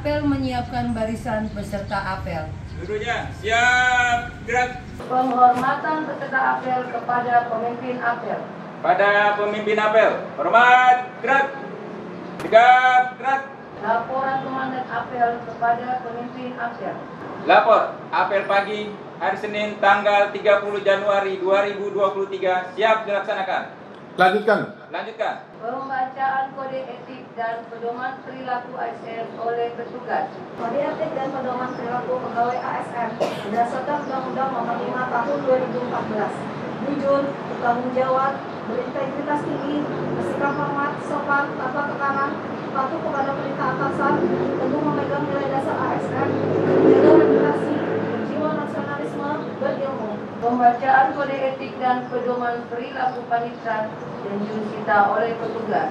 apel menyiapkan barisan peserta apel. Seluruhnya siap, gerak. Penghormatan peserta apel kepada pemimpin apel. Pada pemimpin apel, hormat, gerak. Tegap, gerak. Laporan komandan apel kepada pemimpin apel. Lapor, apel pagi hari Senin tanggal 30 Januari 2023 siap dilaksanakan. Lanjutkan. Pembacaan kode etik dan pedoman perilaku ASN oleh petugas. Kode etik dan pedoman perilaku pegawai ASN berdasarkan Undang-Undang Nomor 5 Tahun 2014. Jujur, bertanggung jawab, berintegritas tinggi, bersikap hormat, sopan, tanpa tekanan, patuh kepada perintah atasan, teguh memegang nilai dasar ASN, menjaga reputasi, berjiwa nasionalisme, berilmu. Pembacaan kode etik dan pedoman perilaku panitera dan jurusita oleh petugas.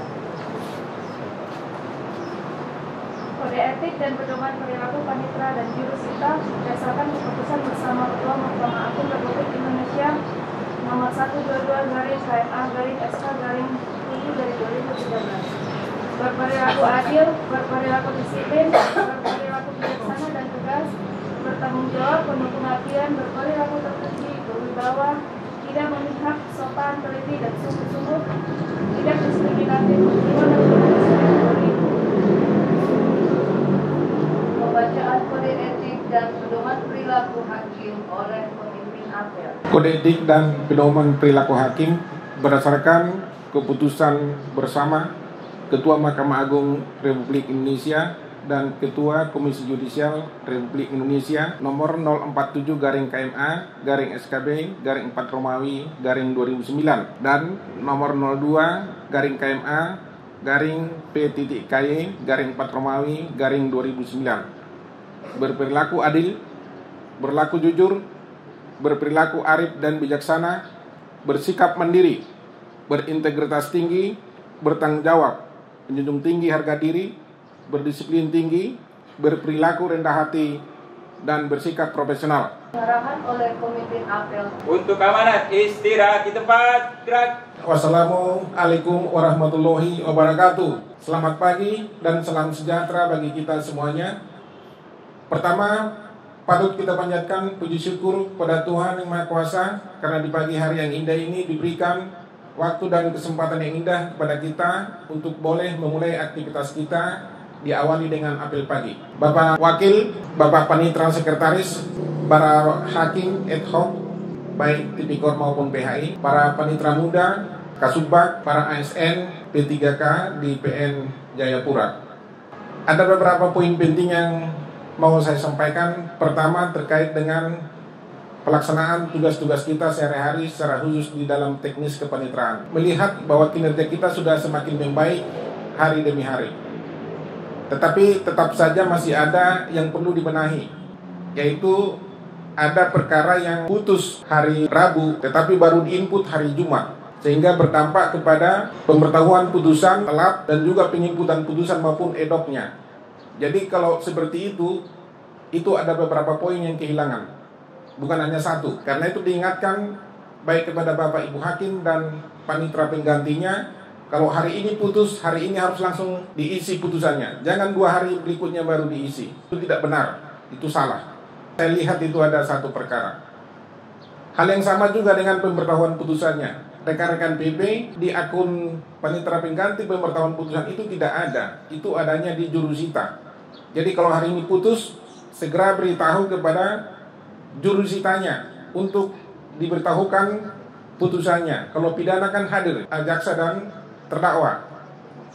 Kode etik dan pedoman perilaku panitera dan jurusita berdasarkan keputusan bersama Ketua Mahkamah Agung Republik Indonesia Nomor 122/KMA/SK/7/2013. Berperilaku adil, berperilaku disiplin, berperilaku bijaksana dan tegas, bertanggung jawab, penuh pengabdian, berperilaku terpuji, berwibawa, tidak memihak, sopan, teliti dan sungguh-sungguh, tidak diskriminatif, jiwa nasionalisme, berilmu. Pembacaan kode etik dan pedoman perilaku hakim oleh pemimpin apel. Kode etik dan pedoman perilaku hakim berdasarkan keputusan bersama Ketua Mahkamah Agung Republik Indonesia dan Ketua Komisi Yudisial Republik Indonesia nomor 047/KMA/SKB/4 Romawi /2009 dan nomor 02/KMA/P.KY/4 Romawi /2009. Berperilaku adil, berlaku jujur, berperilaku arif dan bijaksana, bersikap mandiri, berintegritas tinggi, bertanggung jawab, menjunjung tinggi harga diri, berdisiplin tinggi, berperilaku rendah hati, dan bersikap profesional. Arahan oleh pemimpin apel. Untuk amanat istirahat di tempat, gerak. Wassalamualaikum warahmatullahi wabarakatuh. Selamat pagi dan salam sejahtera bagi kita semuanya. Pertama, patut kita panjatkan puji syukur kepada Tuhan Yang Maha Kuasa karena di pagi hari yang indah ini diberikan waktu dan kesempatan yang indah kepada kita untuk boleh memulai aktivitas kita diawali dengan apel pagi. Bapak Wakil, Bapak Panitera Sekretaris, para hakim ad hoc baik Tipikor maupun PHI, para panitera muda, Kasubag, para ASN P3K di PN Jayapura. Ada beberapa poin penting yang mau saya sampaikan. Pertama, terkait dengan pelaksanaan tugas-tugas kita sehari-hari secara khusus di dalam teknis kepaniteraan. Melihat bahwa kinerja kita sudah semakin membaik hari demi hari. Tetapi tetap saja masih ada yang perlu dibenahi, yaitu ada perkara yang putus hari Rabu tetapi baru diinput hari Jumat, sehingga berdampak kepada pemberitahuan putusan telat dan juga penginputan putusan maupun edoknya. Jadi kalau seperti itu ada beberapa poin yang kehilangan, bukan hanya satu. Karena itu diingatkan baik kepada Bapak Ibu Hakim dan panitera penggantinya, kalau hari ini putus, hari ini harus langsung diisi putusannya. Jangan 2 hari berikutnya baru diisi. Itu tidak benar, itu salah. Saya lihat itu ada satu perkara. Hal yang sama juga dengan pemberitahuan putusannya. Rekan-rekan PP di akun panitera pengganti pemberitahuan putusan itu tidak ada. Itu adanya di jurusita. Jadi kalau hari ini putus, segera beritahu kepada jurusitanya untuk diberitahukan putusannya. Kalau pidana kan hadir jaksa dan terdakwa.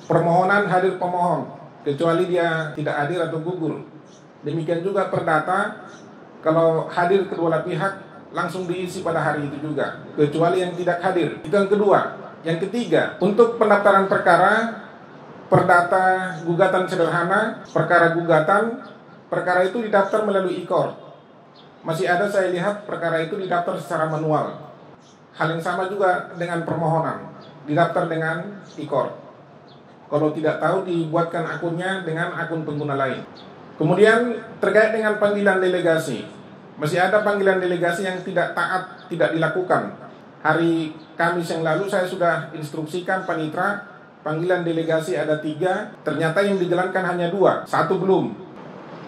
Permohonan hadir pemohon, kecuali dia tidak hadir atau gugur. Demikian juga perdata, kalau hadir kedua pihak langsung diisi pada hari itu juga, kecuali yang tidak hadir. Itu yang kedua. Yang ketiga, untuk pendaftaran perkara, perdata gugatan sederhana, perkara gugatan, perkara itu didaftar melalui IKOR. Masih ada saya lihat perkara itu didaftar secara manual. Hal yang sama juga dengan permohonan, didaftar dengan IKOR. Kalau tidak tahu, dibuatkan akunnya dengan akun pengguna lain. Kemudian terkait dengan panggilan delegasi, masih ada panggilan delegasi yang tidak taat, tidak dilakukan. Hari Kamis yang lalu saya sudah instruksikan panitera, panggilan delegasi ada 3, ternyata yang dijalankan hanya 2, 1 belum.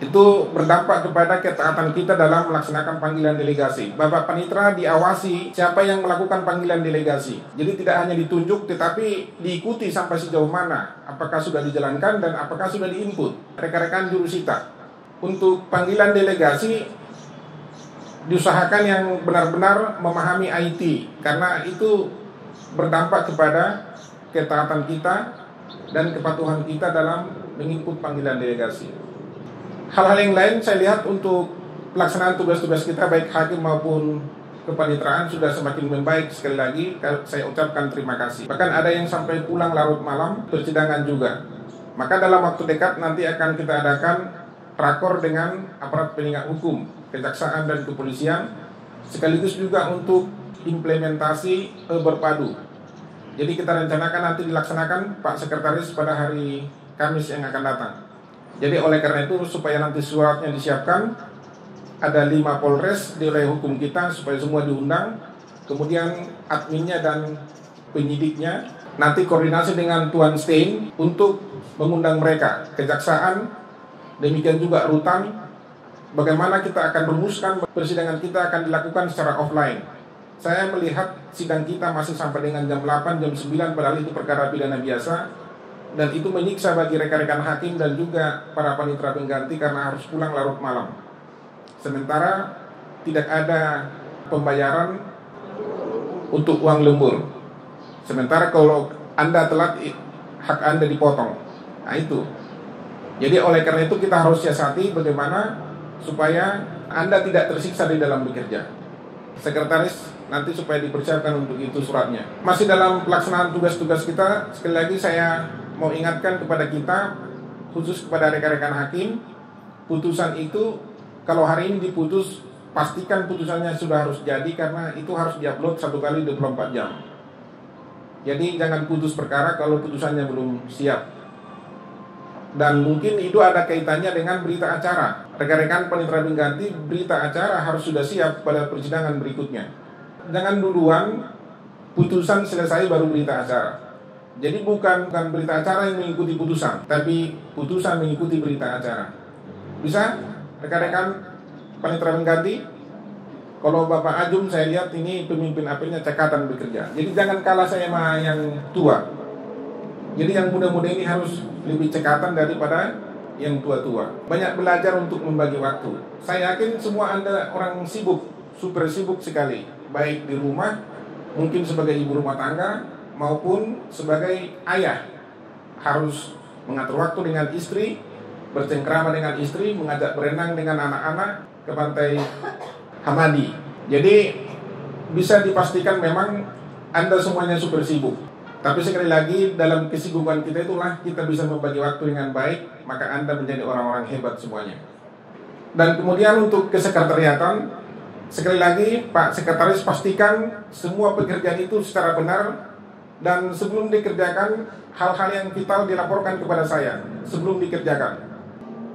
Itu berdampak kepada ketaatan kita dalam melaksanakan panggilan delegasi. Bapak Panitra diawasi siapa yang melakukan panggilan delegasi. Jadi tidak hanya ditunjuk tetapi diikuti sampai sejauh mana. Apakah sudah dijalankan dan apakah sudah diinput. Rekan-rekan jurusita. Untuk panggilan delegasi diusahakan yang benar-benar memahami IT. Karena itu berdampak kepada ketaatan kita dan kepatuhan kita dalam menginput panggilan delegasi. Hal-hal yang lain saya lihat untuk pelaksanaan tugas-tugas kita baik hakim maupun kepanitraan sudah semakin membaik. Sekali lagi saya ucapkan terima kasih. Bahkan ada yang sampai pulang larut malam persidangan juga. Maka dalam waktu dekat nanti akan kita adakan rakor dengan aparat penegak hukum, kejaksaan dan kepolisian, sekaligus juga untuk implementasi berpadu. Jadi kita rencanakan nanti dilaksanakan Pak Sekretaris pada hari Kamis yang akan datang. Jadi oleh karena itu supaya nanti suratnya disiapkan, ada 5 Polres di wilayah hukum kita supaya semua diundang, kemudian adminnya dan penyidiknya nanti koordinasi dengan Tuan Stein untuk mengundang mereka, kejaksaan, demikian juga rutan, bagaimana kita akan rumuskan persidangan kita akan dilakukan secara offline. Saya melihat sidang kita masih sampai dengan jam 8, jam 9, padahal itu perkara pidana biasa. Dan itu menyiksa bagi rekan-rekan hakim dan juga para panitera pengganti karena harus pulang larut malam. Sementara tidak ada pembayaran untuk uang lembur. Sementara kalau Anda telat, hak Anda dipotong. Nah itu. Jadi oleh karena itu kita harus siasati bagaimana supaya Anda tidak tersiksa di dalam bekerja. Sekretaris nanti supaya dipersiapkan untuk itu suratnya. Masih dalam pelaksanaan tugas-tugas kita, sekali lagi saya mau ingatkan kepada kita, khusus kepada rekan-rekan hakim, putusan itu kalau hari ini diputus, pastikan putusannya sudah harus jadi karena itu harus diupload 1 kali 24 jam. Jadi jangan putus perkara kalau putusannya belum siap. Dan mungkin itu ada kaitannya dengan berita acara. Rekan-rekan panitera pengganti, berita acara harus sudah siap pada persidangan berikutnya. Jangan duluan putusan selesai baru berita acara. Jadi bukan berita acara yang mengikuti putusan, tapi putusan mengikuti berita acara. Bisa? Rekan-rekan panitera pengganti? Kalau Bapak Ajum saya lihat ini pemimpin apelnya cekatan bekerja. Jadi jangan kalah saya sama yang tua. Jadi yang muda-muda ini harus lebih cekatan daripada yang tua-tua. Banyak belajar untuk membagi waktu. Saya yakin semua Anda orang sibuk, super sibuk sekali. Baik di rumah, mungkin sebagai ibu rumah tangga, maupun sebagai ayah. Harus mengatur waktu dengan istri, bercengkrama dengan istri, mengajak berenang dengan anak-anak ke pantai Hamadi. Jadi bisa dipastikan memang Anda semuanya super sibuk. Tapi sekali lagi dalam kesibukan kita itulah kita bisa membagi waktu dengan baik, maka Anda menjadi orang-orang hebat semuanya. Dan kemudian untuk kesekretariatan, sekali lagi Pak Sekretaris pastikan semua pekerjaan itu secara benar. Dan sebelum dikerjakan, hal-hal yang vital dilaporkan kepada saya sebelum dikerjakan.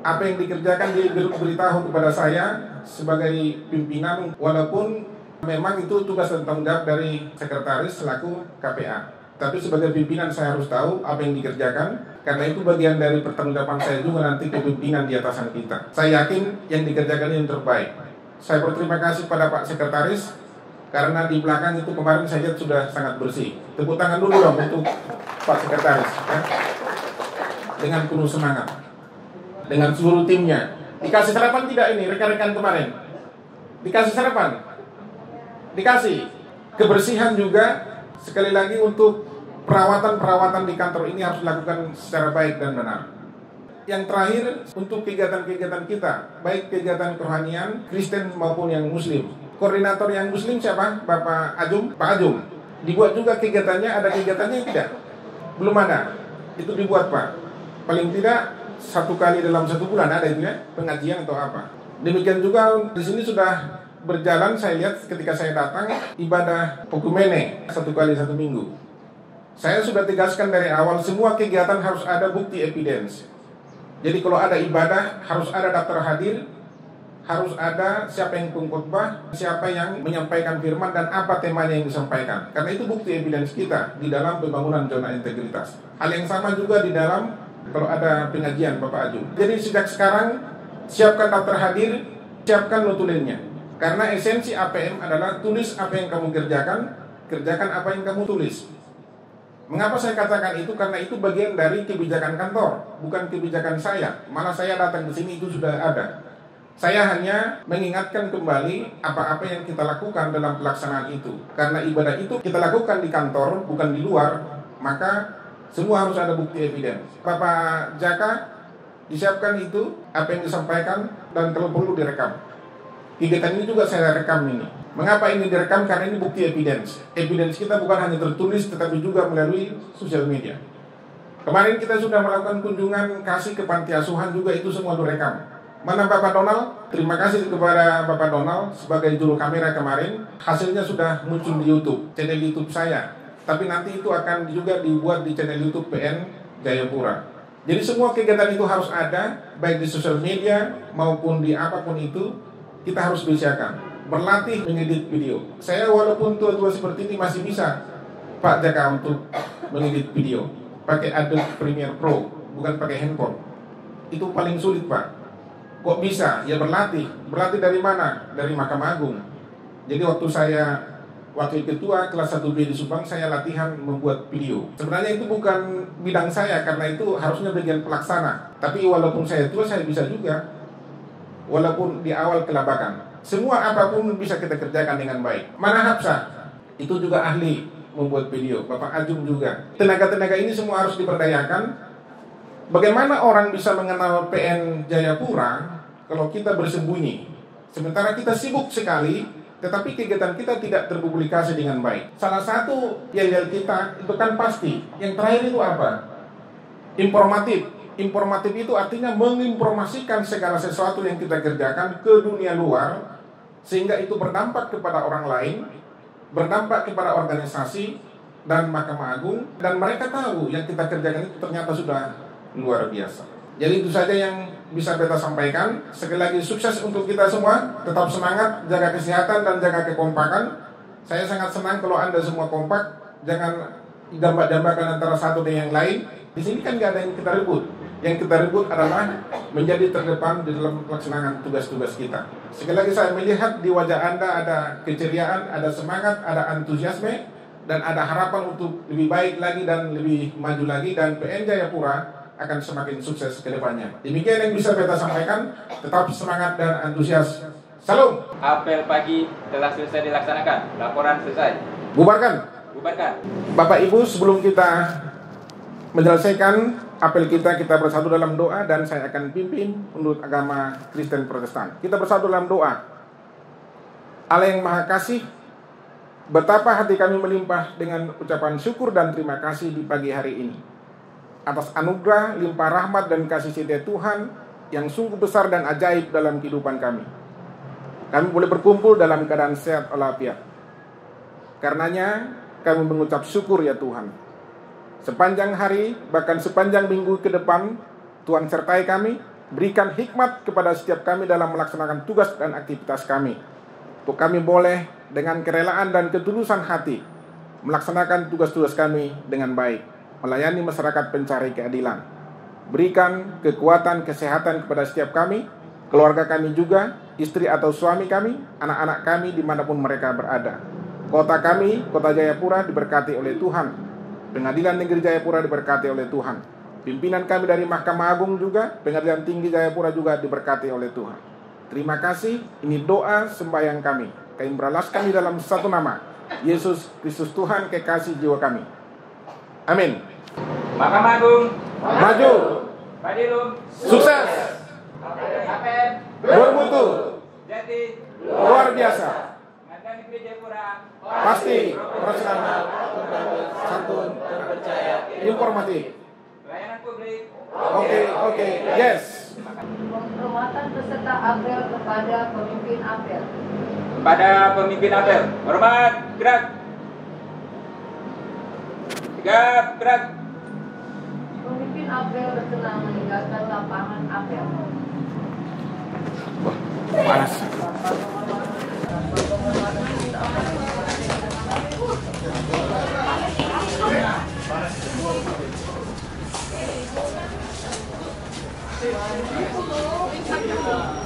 Apa yang dikerjakan diberitahu kepada saya sebagai pimpinan, walaupun memang itu tugas dan tanggung jawab dari sekretaris selaku KPA. Tapi sebagai pimpinan saya harus tahu apa yang dikerjakan, karena itu bagian dari pertanggungjawaban saya juga nanti ke pimpinan di atasan kita. Saya yakin yang dikerjakan yang terbaik. Saya berterima kasih pada Pak Sekretaris, karena di belakang itu kemarin saya lihat sudah sangat bersih. Tepuk tangan dulu dong untuk Pak Sekretaris ya. Dengan penuh semangat, dengan seluruh timnya. Dikasih sarapan tidak ini rekan-rekan kemarin? Dikasih sarapan? Dikasih. Kebersihan juga. Sekali lagi untuk perawatan-perawatan di kantor ini harus dilakukan secara baik dan benar. Yang terakhir untuk kegiatan-kegiatan kita, baik kegiatan kerohanian, Kristen maupun yang Muslim. Koordinator yang Muslim siapa? Bapak Ajum, Pak Ajum. Dibuat juga kegiatannya, ada kegiatannya tidak? Belum ada. Itu dibuat Pak. Paling tidak 1 kali dalam 1 bulan ada itu ya, pengajian atau apa. Demikian juga di sini sudah berjalan, saya lihat ketika saya datang ibadah Okumene 1 kali 1 minggu. Saya sudah tegaskan dari awal semua kegiatan harus ada bukti evidence. Jadi kalau ada ibadah harus ada daftar hadir, harus ada siapa yang pengkhotbah, siapa yang menyampaikan firman dan apa temanya yang disampaikan. Karena itu bukti evidence kita di dalam pembangunan zona integritas. Hal yang sama juga di dalam kalau ada pengajian Bapak Aju. Jadi sejak sekarang siapkan daftar hadir, siapkan notulennya. Karena esensi APM adalah tulis apa yang kamu kerjakan, kerjakan apa yang kamu tulis. Mengapa saya katakan itu? Karena itu bagian dari kebijakan kantor, bukan kebijakan saya. Malah saya datang ke sini itu sudah ada. Saya hanya mengingatkan kembali apa-apa yang kita lakukan dalam pelaksanaan itu. Karena ibadah itu kita lakukan di kantor, bukan di luar, maka semua harus ada bukti evidence. Bapak Jaka, disiapkan itu, apa yang disampaikan, dan kalau perlu direkam. Kegiatan ini juga saya rekam ini. Mengapa ini direkam? Karena ini bukti evidence. Evidence kita bukan hanya tertulis, tetapi juga melalui sosial media. Kemarin kita sudah melakukan kunjungan kasih ke panti asuhan, juga itu semua direkam. Mana Bapak Donald? Terima kasih kepada Bapak Donald sebagai juru kamera kemarin. Hasilnya sudah muncul di YouTube, channel YouTube saya. Tapi nanti itu akan juga dibuat di channel YouTube PN Jayapura. Jadi semua kegiatan itu harus ada, baik di sosial media maupun di apapun itu, kita harus biasakan. Berlatih mengedit video. Saya walaupun tua-tua seperti ini masih bisa, Pak Jaka, untuk mengedit video. Pakai Adobe Premiere Pro, bukan pakai handphone. Itu paling sulit, Pak. Kok bisa? Ya berlatih. Berlatih dari mana? Dari Mahkamah Agung. Jadi waktu saya wakil ketua kelas 1B di Subang, saya latihan membuat video. Sebenarnya itu bukan bidang saya, karena itu harusnya bagian pelaksana. Tapi walaupun saya tua, saya bisa juga. Walaupun di awal kelabakan. Semua apapun bisa kita kerjakan dengan baik. Mana Hapsa? Itu juga ahli membuat video. Bapak Ajung juga. Tenaga-tenaga ini semua harus diberdayakan. Bagaimana orang bisa mengenal PN Jayapura kalau kita bersembunyi? Sementara kita sibuk sekali, tetapi kegiatan kita tidak terpublikasi dengan baik. Salah satu yel-yel kita itu kan pasti. Yang terakhir itu apa? Informatif. Informatif itu artinya menginformasikan segala sesuatu yang kita kerjakan ke dunia luar, sehingga itu berdampak kepada orang lain, berdampak kepada organisasi dan Mahkamah Agung, dan mereka tahu yang kita kerjakan itu ternyata sudah luar biasa. Jadi itu saja yang bisa kita sampaikan. Sekali lagi sukses untuk kita semua. Tetap semangat, jaga kesehatan dan jaga kekompakan. Saya sangat senang kalau Anda semua kompak. Jangan jambak-jambakan antara satu dan yang lain. Di sini kan gak ada yang kita rebut. Yang kita rebut adalah menjadi terdepan di dalam pelaksanaan tugas-tugas kita. Sekali lagi saya melihat di wajah Anda ada keceriaan, ada semangat, ada antusiasme, dan ada harapan untuk lebih baik lagi dan lebih maju lagi. Dan PN Jayapura akan semakin sukses ke depannya. Demikian yang bisa kita sampaikan. Tetap semangat dan antusias. Salam. Apel pagi telah selesai dilaksanakan. Laporan selesai. Bubarkan. Bubarkan. Bapak Ibu, sebelum kita menyelesaikan apel kita bersatu dalam doa, dan saya akan pimpin menurut agama Kristen Protestan. Kita bersatu dalam doa. Allah yang Maha Kasih, betapa hati kami melimpah dengan ucapan syukur dan terima kasih di pagi hari ini atas anugerah, limpah rahmat dan kasih setia Tuhan yang sungguh besar dan ajaib dalam kehidupan kami. Kami boleh berkumpul dalam keadaan sehat walafiat. Karenanya kami mengucap syukur ya Tuhan. Sepanjang hari, bahkan sepanjang minggu ke depan, Tuhan sertai kami, berikan hikmat kepada setiap kami dalam melaksanakan tugas dan aktivitas kami. Untuk kami boleh dengan kerelaan dan ketulusan hati melaksanakan tugas-tugas kami dengan baik, melayani masyarakat pencari keadilan. Berikan kekuatan, kesehatan kepada setiap kami, keluarga kami juga, istri atau suami kami, anak-anak kami dimanapun mereka berada. Kota kami, Kota Jayapura diberkati oleh Tuhan. Pengadilan Negeri Jayapura diberkati oleh Tuhan. Pimpinan kami dari Mahkamah Agung juga, Pengadilan Tinggi Jayapura juga diberkati oleh Tuhan. Terima kasih, ini doa sembahyang kami. Kami beralaskan di dalam satu nama, Yesus Kristus Tuhan, kekasih jiwa kami. Amin. Mahkamah Agung Maju. Badilum Sukses. Apel Bermutu. Jati Luar biasa. Pengadilan Negeri Jayapura Pasti. Profesional. Santun. terpercaya, Informatif. pelayanan publik. Oke. Yes. Penghormatan peserta apel kepada pemimpin apel. Kepada pemimpin apel, hormat, gerak. Tegap, gerak. Pemimpin apel berkenan meninggalkan lapangan apel. Panas. Thank you. kasih.